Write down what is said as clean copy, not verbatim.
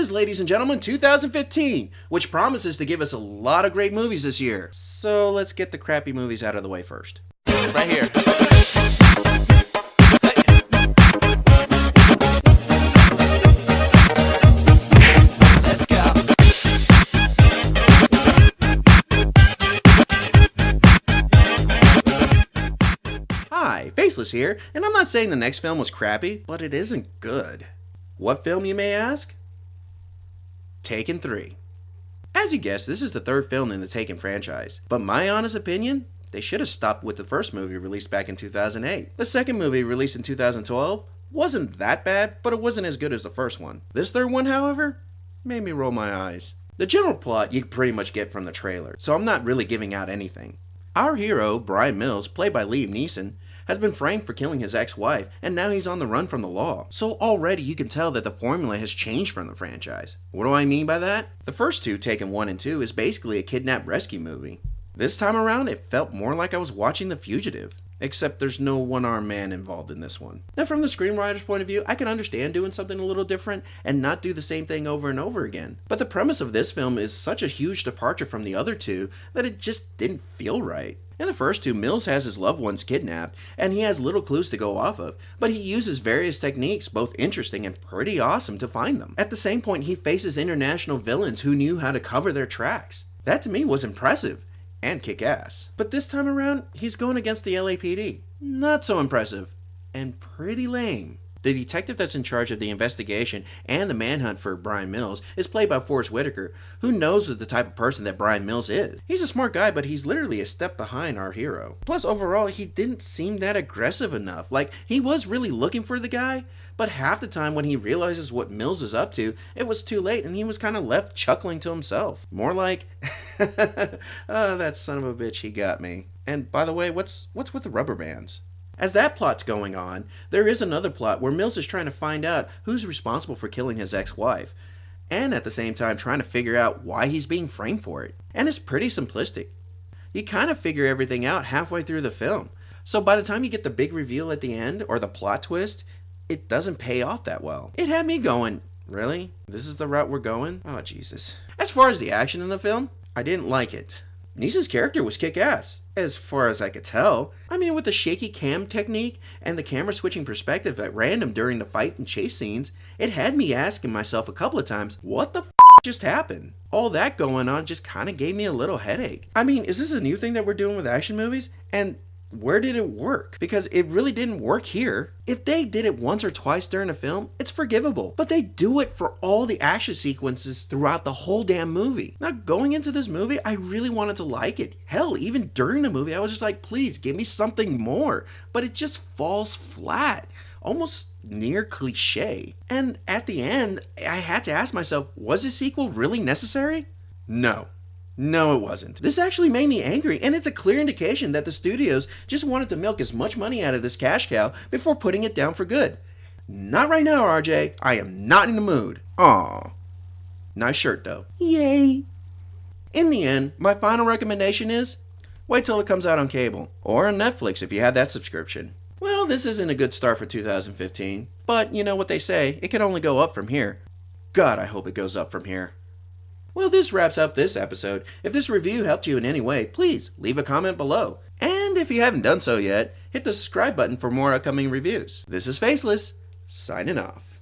is, ladies and gentlemen, 2015, which promises to give us a lot of great movies this year. So let's get the crappy movies out of the way first. Right here. Let's go. Hi, Faceless here, and I'm not saying the next film was crappy, but it isn't good. What film, you may ask? Taken 3. As you guessed, this is the third film in the Taken franchise, but my honest opinion, they should have stopped with the first movie released back in 2008. The second movie, released in 2012, wasn't that bad, but it wasn't as good as the first one. This third one, however, made me roll my eyes. The general plot you pretty much get from the trailer, so I'm not really giving out anything. Our hero, Brian Mills, played by Liam Neeson, has been framed for killing his ex-wife, and now he's on the run from the law. So already you can tell that the formula has changed from the franchise. What do I mean by that? The first two, Taken 1 and 2, is basically a kidnap rescue movie. This time around, it felt more like I was watching The Fugitive. Except there's no one-armed man involved in this one. Now from the screenwriter's point of view, I can understand doing something a little different and not do the same thing over and over again. But the premise of this film is such a huge departure from the other two that it just didn't feel right. In the first two, Mills has his loved ones kidnapped, and he has little clues to go off of, but he uses various techniques, both interesting and pretty awesome, to find them. At the same point, he faces international villains who knew how to cover their tracks. That to me was impressive, and kick-ass. But this time around, he's going against the LAPD. Not so impressive, and pretty lame. The detective that's in charge of the investigation and the manhunt for Brian Mills is played by Forrest Whitaker, who knows the type of person that Brian Mills is. He's a smart guy, but he's literally a step behind our hero. Plus, overall, he didn't seem that aggressive enough. Like, he was really looking for the guy, but half the time when he realizes what Mills is up to, it was too late and he was kind of left chuckling to himself. More like, oh, that son of a bitch, he got me. And by the way, what's with the rubber bands? As that plot's going on, there is another plot where Mills is trying to find out who's responsible for killing his ex-wife, and at the same time trying to figure out why he's being framed for it. And it's pretty simplistic. You kind of figure everything out halfway through the film, so by the time you get the big reveal at the end, or the plot twist, it doesn't pay off that well. It had me going, really? This is the route we're going? Oh, Jesus. As far as the action in the film, I didn't like it. Neeson's character was kick-ass, as far as I could tell. I mean, with the shaky cam technique and the camera switching perspective at random during the fight and chase scenes, it had me asking myself a couple of times, what the f just happened? All that going on just kind of gave me a little headache. I mean, is this a new thing that we're doing with action movies? And where did it work? Because it really didn't work here. If they did it once or twice during a film, it's forgivable. But they do it for all the action sequences throughout the whole damn movie. Now, going into this movie, I really wanted to like it. Hell, even during the movie, I was just like, please, give me something more. But it just falls flat. Almost near cliche. And at the end, I had to ask myself, was this sequel really necessary? No. No, it wasn't. This actually made me angry, and it's a clear indication that the studios just wanted to milk as much money out of this cash cow before putting it down for good. Not right now, RJ. I am not in the mood. Aww. Nice shirt, though. Yay. In the end, my final recommendation is, wait till it comes out on cable, or on Netflix if you have that subscription. Well, this isn't a good start for 2015, but you know what they say, it can only go up from here. God, I hope it goes up from here. Well, this wraps up this episode. If this review helped you in any way, please leave a comment below. And if you haven't done so yet, hit the subscribe button for more upcoming reviews. This is Faceless, signing off.